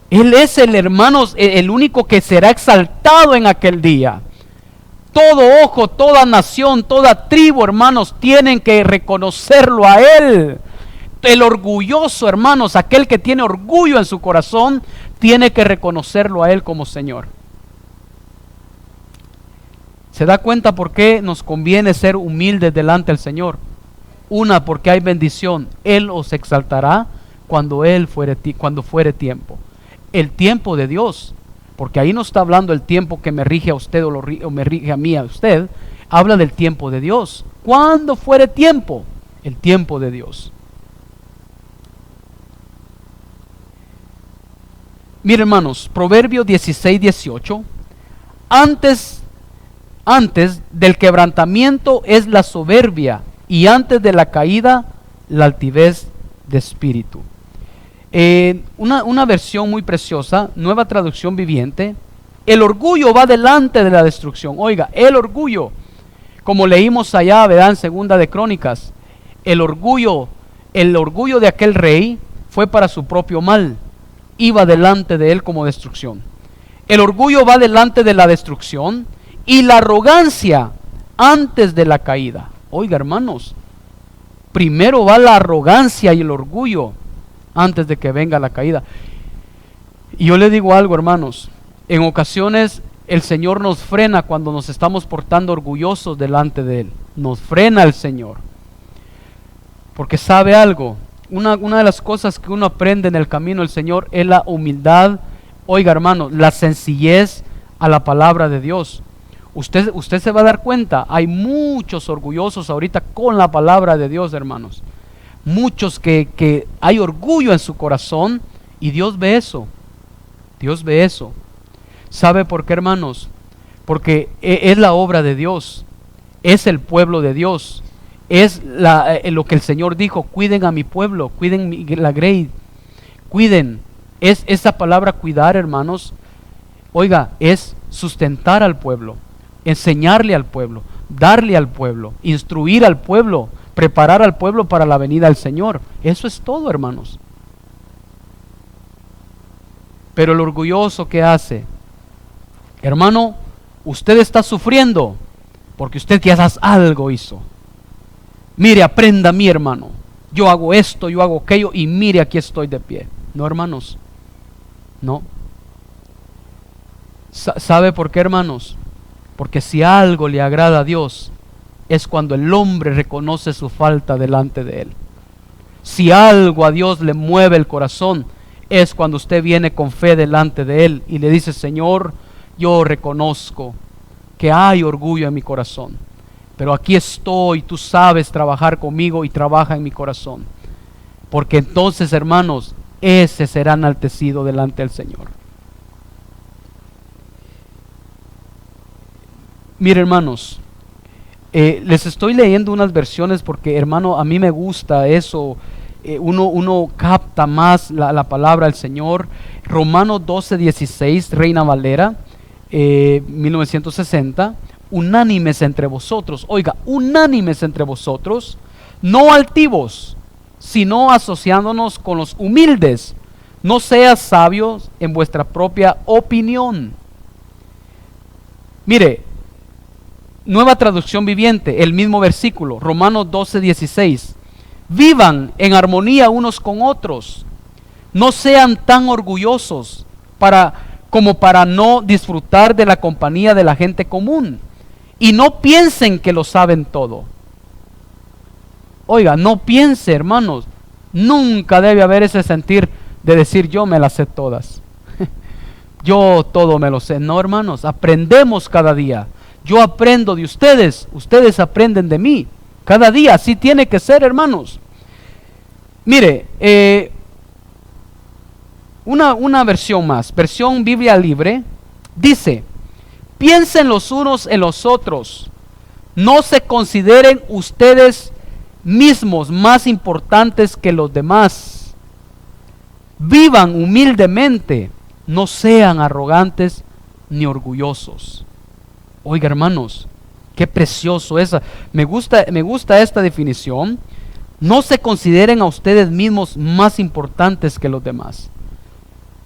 Él es el, hermanos, el único que será exaltado en aquel día. Todo ojo, toda nación, toda tribu, hermanos, tienen que reconocerlo a Él. El orgulloso, hermanos, aquel que tiene orgullo en su corazón, tiene que reconocerlo a Él como Señor. ¿Se da cuenta por qué nos conviene ser humildes delante del Señor? Una, porque hay bendición. Él os exaltará cuando fuere tiempo. El tiempo de Dios, porque ahí no está hablando el tiempo que me rige a usted o me rige a mí a usted. Habla del tiempo de Dios. ¿Cuándo fuere tiempo? El tiempo de Dios. Miren, hermanos, Proverbios 16:18. Antes del quebrantamiento es la soberbia, y antes de la caída la altivez de espíritu. Una versión muy preciosa, Nueva Traducción Viviente. El orgullo va delante de la destrucción. Oiga, el orgullo, como leímos allá, ¿verdad? En Segunda de Crónicas, el orgullo de aquel rey fue para su propio mal. Iba delante de él como destrucción. El orgullo va delante de la destrucción y la arrogancia antes de la caída. Oiga, hermanos, primero va la arrogancia y el orgullo antes de que venga la caída. Y yo le digo algo, hermanos, en ocasiones el Señor nos frena cuando nos estamos portando orgullosos delante de Él. Nos frena el Señor. Porque sabe algo, una de las cosas que uno aprende en el camino del Señor es la humildad. Oiga, hermanos, la sencillez a la palabra de Dios. Usted se va a dar cuenta, hay muchos orgullosos ahorita con la palabra de Dios, hermanos. Muchos que hay orgullo en su corazón, y Dios ve eso. Dios ve eso. ¿Sabe por qué, hermanos? Porque es la obra de Dios, es el pueblo de Dios, es lo que el Señor dijo: cuiden a mi pueblo, cuiden la grey, cuiden. Es esa palabra cuidar, hermanos. Oiga, es sustentar al pueblo, enseñarle al pueblo, darle al pueblo, instruir al pueblo, preparar al pueblo para la venida del Señor. Eso es todo, hermanos. Pero el orgulloso, ¿qué hace? Hermano, usted está sufriendo porque usted quizás algo hizo. Mire, aprenda a mí, hermano. Yo hago esto, yo hago aquello, y mire, aquí estoy de pie. No, hermanos. No. ¿Sabe por qué, hermanos? Porque si algo le agrada a Dios, es cuando el hombre reconoce su falta delante de Él. Si algo a Dios le mueve el corazón, es cuando usted viene con fe delante de Él y le dice: Señor, yo reconozco que hay orgullo en mi corazón, pero aquí estoy, tú sabes trabajar conmigo y trabaja en mi corazón. Porque entonces, hermanos, ese será enaltecido delante del Señor. Mire, hermanos, les estoy leyendo unas versiones porque, hermano, a mí me gusta eso. Uno capta más la palabra del Señor. Romanos 12:16, Reina Valera, 1960. Unánimes entre vosotros, oiga, unánimes entre vosotros, no altivos, sino asociándonos con los humildes. No seas sabios en vuestra propia opinión. Mire, Nueva Traducción Viviente, el mismo versículo, Romanos 12:16. Vivan en armonía unos con otros. No sean tan orgullosos como para no disfrutar de la compañía de la gente común. Y no piensen que lo saben todo. Oiga, no piense, hermanos. Nunca debe haber ese sentir de decir: yo me las sé todas. Yo todo me lo sé. No, hermanos, aprendemos cada día. Yo aprendo de ustedes, ustedes aprenden de mí. Cada día, así tiene que ser, hermanos. Mire, una versión más, versión Biblia Libre, dice: piensen los unos en los otros, no se consideren ustedes mismos más importantes que los demás. Vivan humildemente, no sean arrogantes ni orgullosos. Oiga, hermanos, qué precioso esa. Me gusta esta definición. No se consideren a ustedes mismos más importantes que los demás.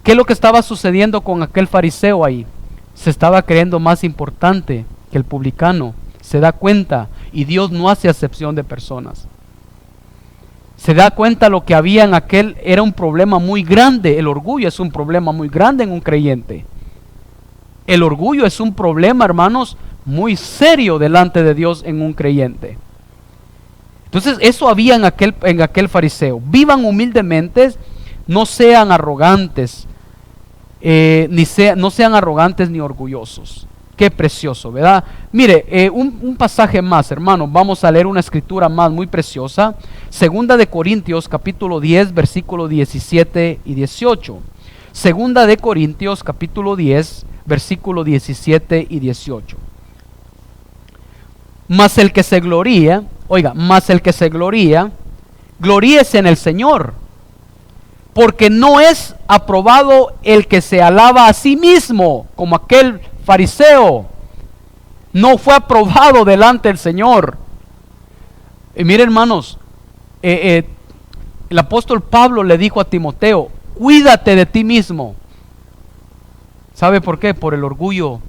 ¿Qué es lo que estaba sucediendo con aquel fariseo ahí? Se estaba creyendo más importante que el publicano. Se da cuenta, y Dios no hace acepción de personas. Se da cuenta lo que había en aquel era un problema muy grande. El orgullo es un problema muy grande en un creyente. El orgullo es un problema, hermanos, muy serio delante de Dios en un creyente. Entonces, eso había en aquel fariseo. Vivan humildemente, no sean arrogantes, no sean arrogantes ni orgullosos. Qué precioso, ¿verdad? Mire, un pasaje más, hermanos. Vamos a leer una escritura más muy preciosa. Segunda de Corintios, capítulo 10, versículos 17 y 18. Segunda de Corintios, capítulo 10, versículo 17 y 18. Mas el que se gloría, oiga, mas el que se gloría, gloríese en el Señor, porque no es aprobado el que se alaba a sí mismo, como aquel fariseo. No fue aprobado delante del Señor. Miren, hermanos, el apóstol Pablo le dijo a Timoteo: cuídate de ti mismo. ¿Sabe por qué? Por el orgullo.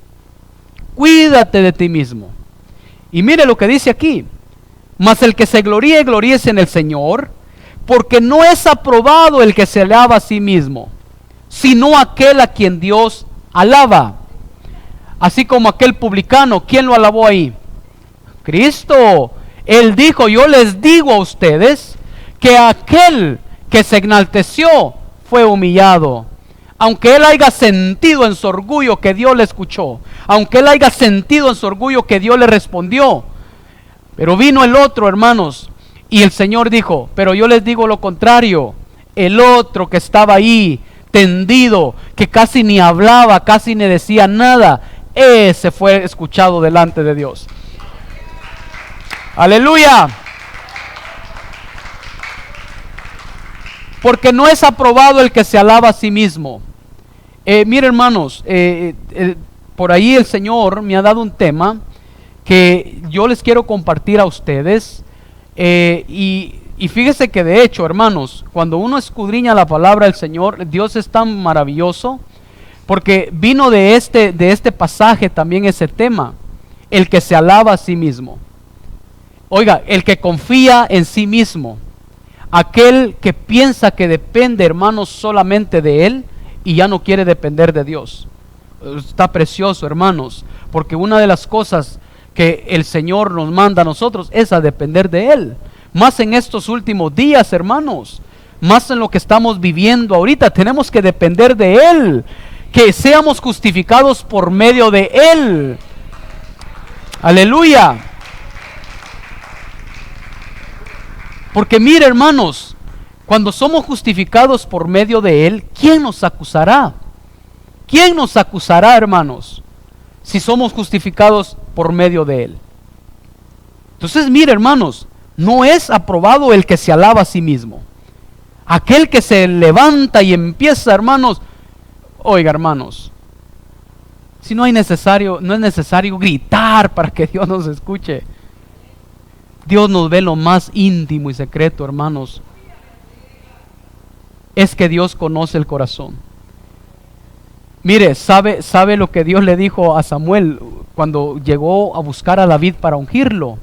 Cuídate de ti mismo. Y mire lo que dice aquí: mas el que se gloríe, gloríese en el Señor, porque no es aprobado el que se alaba a sí mismo, sino aquel a quien Dios alaba. Así como aquel publicano, ¿quién lo alabó ahí? Cristo. Él dijo: yo les digo a ustedes que aquel que se enalteció fue humillado. Aunque él haya sentido en su orgullo que Dios le escuchó, aunque él haya sentido en su orgullo que Dios le respondió, pero vino el otro, hermanos, y el Señor dijo, pero yo les digo lo contrario, el otro que estaba ahí, tendido, que casi ni hablaba, casi ni decía nada, ese fue escuchado delante de Dios. Aleluya. Porque no es aprobado el que se alaba a sí mismo. Mire, hermanos, por ahí el Señor me ha dado un tema que yo les quiero compartir a ustedes. Y fíjese que de hecho, hermanos, cuando uno escudriña la palabra del Señor, Dios es tan maravilloso, porque vino de este pasaje también ese tema, el que se alaba a sí mismo. Oiga, el que confía en sí mismo, aquel que piensa que depende, hermanos, solamente de él y ya no quiere depender de Dios. Está precioso, hermanos, porque una de las cosas que el Señor nos manda a nosotros es a depender de Él. Más en estos últimos días, hermanos, más en lo que estamos viviendo ahorita, tenemos que depender de Él, que seamos justificados por medio de Él. Aleluya. Porque mire, hermanos, cuando somos justificados por medio de Él, ¿quién nos acusará? ¿Quién nos acusará, hermanos, si somos justificados por medio de Él? Entonces, mire, hermanos, no es aprobado el que se alaba a sí mismo. Aquel que se levanta y empieza, hermanos, oiga, hermanos, si no es necesario gritar para que Dios nos escuche. Dios nos ve lo más íntimo y secreto, hermanos. Es que Dios conoce el corazón. Mire, ¿sabe lo que Dios le dijo a Samuel cuando llegó a buscar a David para ungirlo?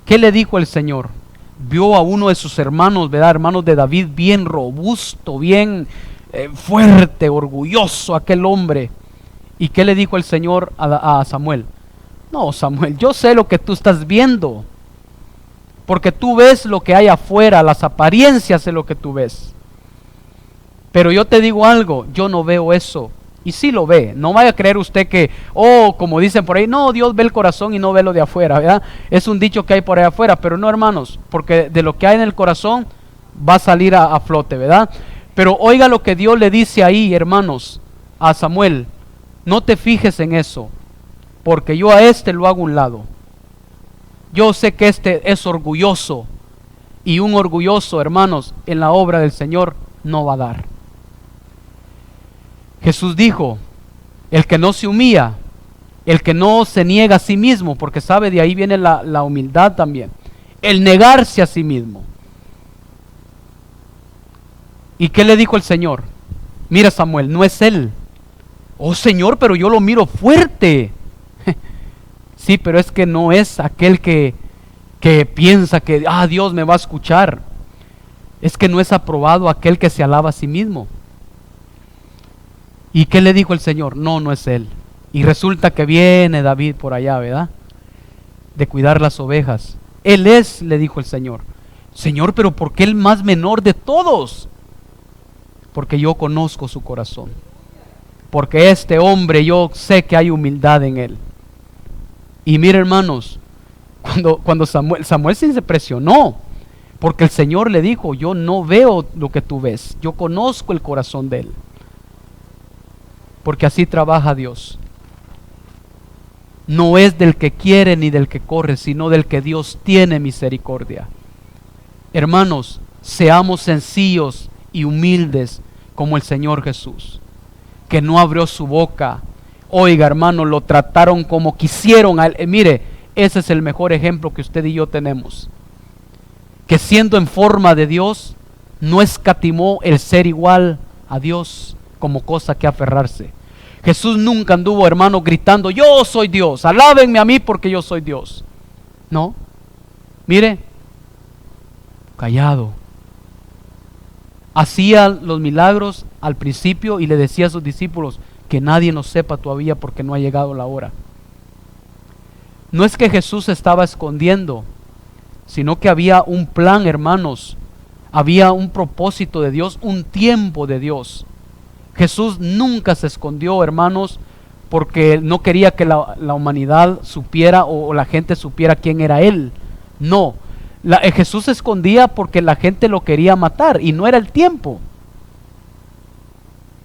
¿Qué le dijo el Señor? Vio a uno de sus hermanos, ¿verdad? Hermanos de David, bien robusto, bien fuerte, orgulloso aquel hombre. ¿Y qué le dijo el Señor a Samuel? No, Samuel, yo sé lo que tú estás viendo, porque tú ves lo que hay afuera, las apariencias de lo que tú ves. Pero yo te digo algo, yo no veo eso. Y sí lo ve, no vaya a creer usted que, como dicen por ahí, no, Dios ve el corazón y no ve lo de afuera, ¿verdad? Es un dicho que hay por ahí afuera, pero no, hermanos, porque de lo que hay en el corazón va a salir a flote, ¿verdad? Pero oiga lo que Dios le dice ahí, hermanos, a Samuel, no te fijes en eso, porque yo a este lo hago a un lado. Yo sé que este es orgulloso, y un orgulloso, hermanos, en la obra del Señor no va a dar. Jesús dijo, el que no se humilla, el que no se niega a sí mismo, porque sabe, de ahí viene la humildad también, el negarse a sí mismo. ¿Y qué le dijo el Señor? Mira, Samuel, no es él. Oh, Señor, pero yo lo miro fuerte. Sí, pero es que no es aquel que piensa que, Dios me va a escuchar. Es que no es aprobado aquel que se alaba a sí mismo. ¿Y qué le dijo el Señor? No, no es él. Y resulta que viene David por allá, ¿verdad? De cuidar las ovejas. Él es, le dijo el Señor. Señor, pero ¿por qué el más menor de todos? Porque yo conozco su corazón. Porque este hombre, yo sé que hay humildad en él. Y mire, hermanos, cuando Samuel se impresionó, porque el Señor le dijo, yo no veo lo que tú ves, yo conozco el corazón de él. Porque así trabaja Dios. No es del que quiere ni del que corre, sino del que Dios tiene misericordia. Hermanos, seamos sencillos y humildes como el Señor Jesús, que no abrió su boca. Oiga, hermano, lo trataron como quisieron a él. Mire, ese es el mejor ejemplo que usted y yo tenemos. Que siendo en forma de Dios, no escatimó el ser igual a Dios como cosa que aferrarse. Jesús nunca anduvo, hermano, gritando, yo soy Dios, alábenme a mí porque yo soy Dios. No, mire, callado. Hacía los milagros al principio y le decía a sus discípulos, que nadie nos sepa todavía porque no ha llegado la hora. No es que Jesús se estaba escondiendo, sino que había un plan, hermanos, había un propósito de Dios, un tiempo de Dios. Jesús nunca se escondió, hermanos, porque no quería que la humanidad supiera o la gente supiera quién era Él. No, Jesús se escondía porque la gente lo quería matar y no era el tiempo.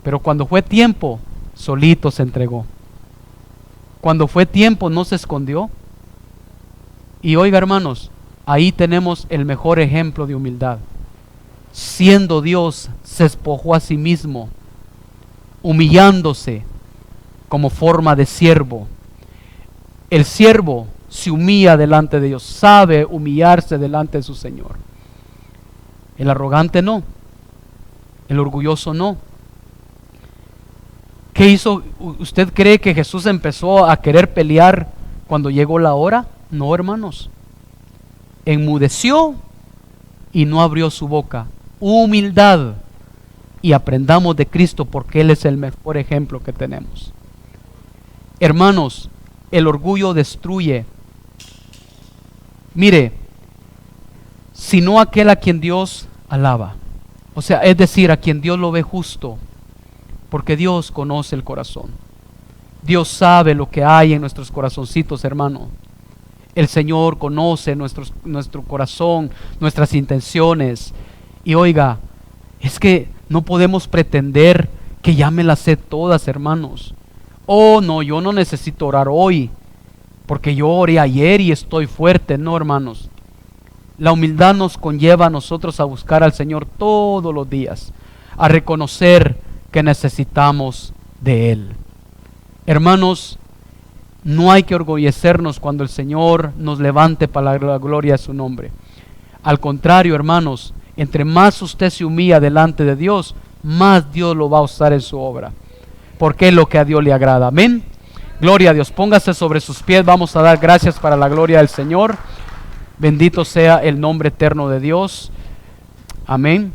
Pero cuando fue tiempo, solito se entregó. Cuando fue tiempo, no se escondió. Y oiga, hermanos, ahí tenemos el mejor ejemplo de humildad. Siendo Dios, se despojó a sí mismo, humillándose como forma de siervo. El siervo se humilla delante de Dios, sabe humillarse delante de su Señor. El arrogante no, el orgulloso no. ¿Qué hizo? ¿Usted cree que Jesús empezó a querer pelear cuando llegó la hora? No, hermanos. Enmudeció y no abrió su boca. Humildad. Y aprendamos de Cristo porque Él es el mejor ejemplo que tenemos. Hermanos, el orgullo destruye. Mire, sino aquel a quien Dios alaba. O sea, es decir, a quien Dios lo ve justo. Porque Dios conoce el corazón. Dios sabe lo que hay en nuestros corazoncitos, hermano. El Señor conoce nuestro corazón, nuestras intenciones. Y oiga, es que no podemos pretender que ya me las sé todas, hermanos. Oh, no, yo no necesito orar hoy, porque yo oré ayer y estoy fuerte. No, hermanos. La humildad nos conlleva a nosotros a buscar al Señor todos los días, a reconocer que necesitamos de Él. Hermanos, no hay que orgullecernos cuando el Señor nos levante para la gloria de su nombre. Al contrario, hermanos, entre más usted se humilla delante de Dios, más Dios lo va a usar en su obra, porque es lo que a Dios le agrada. Amén. Gloria a Dios. Póngase sobre sus pies. Vamos a dar gracias para la gloria del Señor. Bendito sea el nombre eterno de Dios. Amén.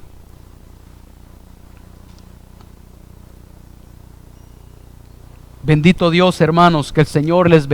Bendito Dios, hermanos, que el Señor les bendiga.